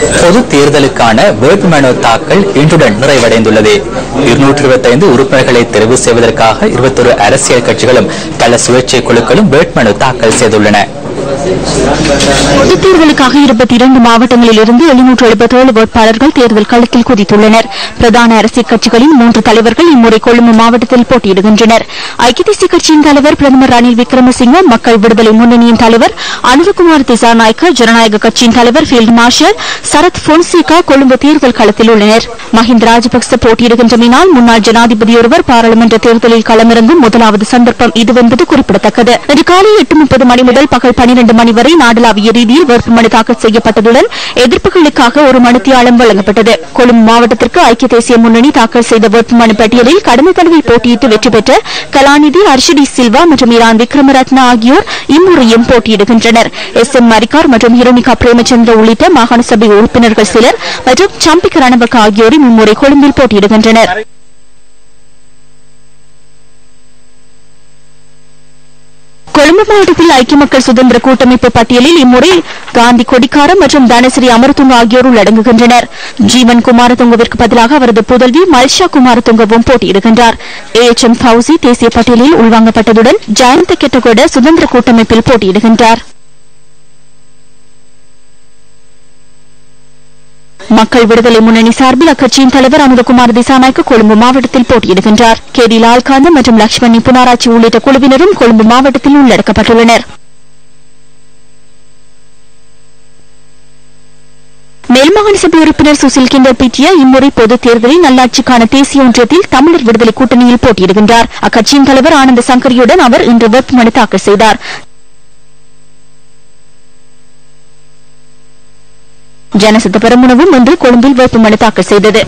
பொது தேர்தலுக்கான வேட்புமனு தாக்கல் இன்றுடன் நிறைவடைந்துள்ளது. 225 உறுப்பினர்களை தெரிவு செய்வதற்காக 21 அரசியல் கட்சிகளும் பல சுயேட்சை குழுக்களும் வேட்புமனு தாக்கல் செய்துள்ளன. பொதுத் தேர்தலுக்காக 22 மாவட்டங்களில் இருந்து 777 வேட்பாளர்கள் தேர்தல் களத்தில் குதித்துள்ளனர். பிரதான அரசியல் கட்சிகளின் 3 தலைவர்கள் இம்முறை கொழும்பு மாவட்டத்தில் போட்டியிடுகின்றனர். ஐக்கிய தேசிய கட்சியின் தலைவர் பிரதமர் ரணில் விக்ரமசிங்க, மக்கள் விடுதலை முன்னணியின் தலைவர் அனுரகுமார் திசாநாயக்க, ஜனநாயக கட்சியின் தலைவர் ஃபீல்ட் மார்ஷல் சரத் பொன்சேகா கொழும்பு தேர்தல் களத்தில் உள்ளனர். மஹிந்த ராஜபக்ச போட்டியிடுகின்றமையினால் முன்னாள் ஜனாதிபதி ஒருவர் பாராளுமன்ற தேர்தலில் களமிறங்கும் முதலாவது சந்தர்ப்பம் இதுவென்பது குறிப்பிடத்தக்கது. இன்று காலை 8:30 மணி முதல் பகல் 12 மணி வரை நாடளாவிய ரீதியில் வேட்புமனு தாக்கல் செய்யப்பட்டதுடன் எதிர்ப்புகளுக்காக ஒரு மணித்தியாலம் வழங்கப்பட்டது. கொழும்பு மாவட்டத்திற்கு ஐக்கிய தேசிய முன்னணி தாக்கல் செய்த வேட்புமனு பட்டியலில் கடமை தடவை போட்டியிட்டு வெற்றி பெற்ற கலாநிதி அர்ஷடி சில்வா மற்றும் ஈரான் விக்ரமரத்னா ஆகியோர் இம்முறையும் போட்டியிடுகின்றனர். SM மரிக்கார் மற்றும் ஹிரோனிகா பிரேமச்சந்திர உள்ளிட்ட மாகாண சபை உறுப்பினர்கள் சிலர் மற்றும் சம்பிக்க ரணவக்க ஆகியோரும் இம்முறை கொழும்பில் போட்டியிடுகின்றனர். கொழும்பு மாவட்டத்தில் ஐக்கிய மக்கள் சுதந்திர கூட்டமைப்பு பட்டியலில் இம்முறை காந்தி கொடிக்காரம் மற்றும் தனசிறி அமரதுங்க ஆகியோர் உள்ளடங்குகின்றனர். ஜீவன் குமாரதுங்கவிற்கு பதிலாக அவரது புதல்வி மல்ஷா குமாரதுங்கவும் போட்டியிடுகின்றார். AHM ஃபவுசி தேசிய பட்டியலில் உள்வாங்கப்பட்டதுடன் ஜயந்த கெட்டகொட சுதந்திர கூட்டமைப்பில் போட்டியிடுகின்றார். மக்கள் விடுதலை முன்னணி சார்பில் அக்கட்சியின் தலைவர் அனுரகுமார் திசாநாயக்க கொழும்பு மாவட்டத்தில் போட்டியிடுகின்றார். கேடி லால்காந்தம் மற்றும் லட்சுமணி புனாராட்சி உள்ளிட்ட குழுவினரும் கொழும்பு மாவட்டத்தில் உள்ளடக்கப்பட்டுள்ளனர். மேல்மாகாண சபை உறுப்பினர் சுசில் கிண்டர் பிட்டியா இம்முறை பொதுத் தேர்தலில் நல்லாட்சிக்கான தேசிய ஒன்றியத்தில் தமிழர் விடுதலை கூட்டணியில் போட்டியிடுகின்றார். அக்கட்சியின் தலைவர் ஆனந்த சங்கரியுடன் அவர் இன்று வேட்புமனு தாக்கல் செய்தார். ஜனசத்த பெரமுனவும் இன்று கொழும்பில் வேட்புமனு தாக்கல் செய்தது.